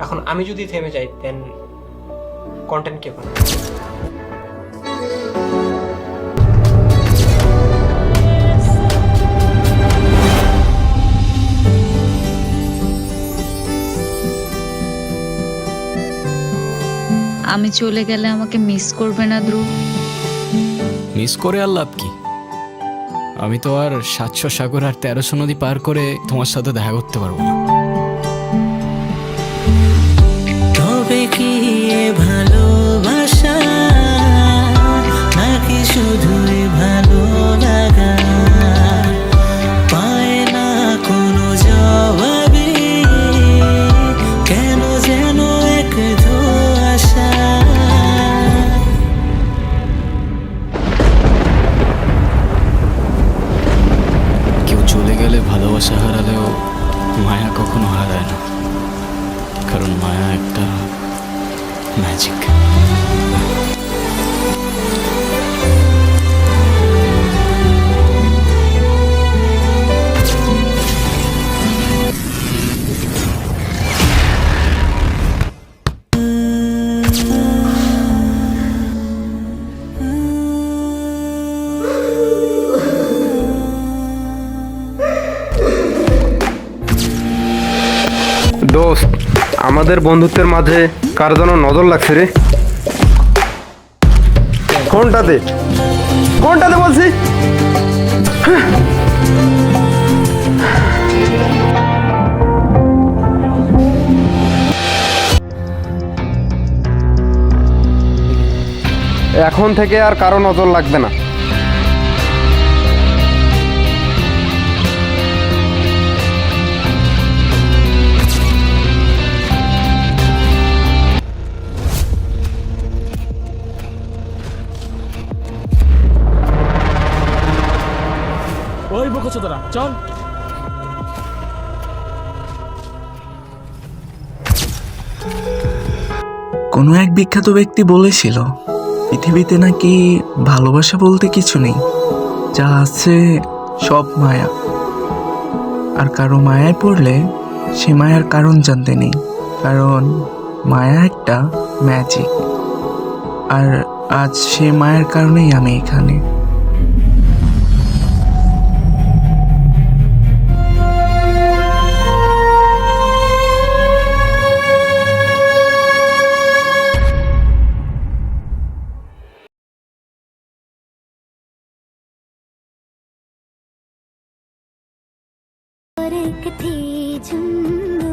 এখন আমি যদি থেমে যাই দেন কন্টেন্ট কে বানাবে? আমি চলে গেলে আমাকে মিস করবে না ধ্রুব? মিস করে আর লাভ কি? আমি তো আর ৭০০ সাগর আর ১৩০০ নদী পার করে তোমার সাথে দেখা করতে পারবো না। তবে কি ভালোবাসা নাকি শুধুই ভালো লাগা? পায় না কোনো জবাবে, কেন যেন এক ধোঁয়াশা। কেউ চলে গেলে ভালোবাসা হারালেও মায়া কখনো হারায় না, কারণ মায়া একটা ম্যাজিক। দোস্ত, আমাদের বন্ধুত্বের মাঝে কার যেন নজর লাগছে রে। কোনটাতে কোনটাতে বলছি? এখন থেকে আর কারো নজর লাগবে না। ওই বকছো তোরা, চল। কোনো এক বিখ্যাত ব্যক্তি বলেছিল পৃথিবীতে নাকি ভালোবাসা বলতে কিছু নেই, যা আছে সব মায়া। আর কারো মায়ায় পড়লে সে মায়ার কারণ জানতে নেই, কারণ মায়া একটা ম্যাজিক। আর আজ সে মায়ের কারণেই আমি এখানে। एक थी जुन्नू,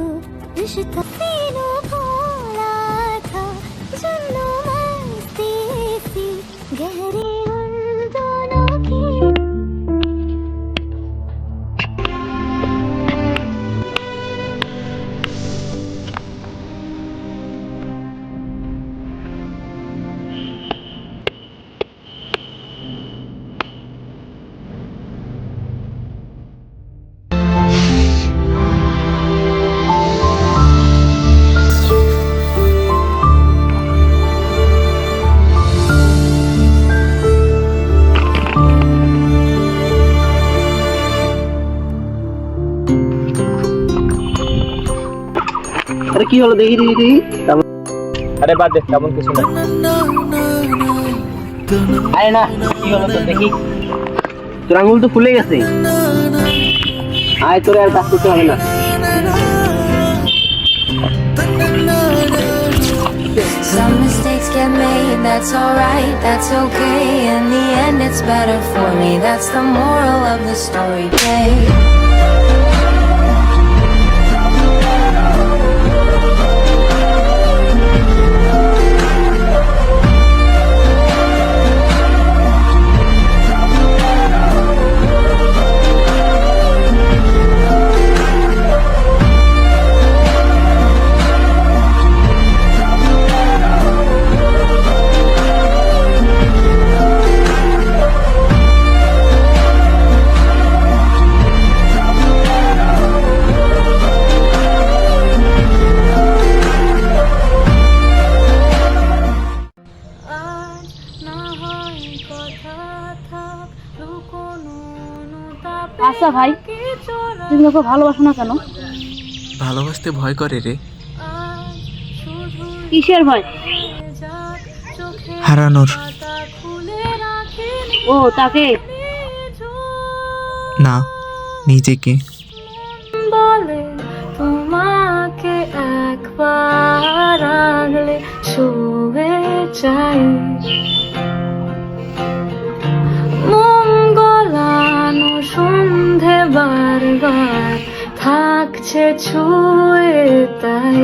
रिश्ता तीनों भोला था। जुन्नू मस्ती सी गहरी उन दोनों की। আরে কি হলো দেখি দেখি দেখি। আরে বাদ দে, তেমন কিছু না। আরে না, কি হলো তো দেখি। তোর আঙুল তো ফুলে গেছে। আয়, তোরে আর কাজ করতে হবে না। Some mistakes get made, that's alright, that's okay. In the end, it's better for me. That's the moral of the story, babe. আচ্ছা ভাই, তুমি ওকে ভালোবাসো না কেন? ভালোবাসতে ভয় করে রে। কিসের ভয়? হারানোর। ও তাকে? না, নিজেকে। বলে তোমাকে একবার আগলে ছুঁয়ে চাই, মন গলানো সন্ধে বারবার থাকছে ছুঁয়ে তাই।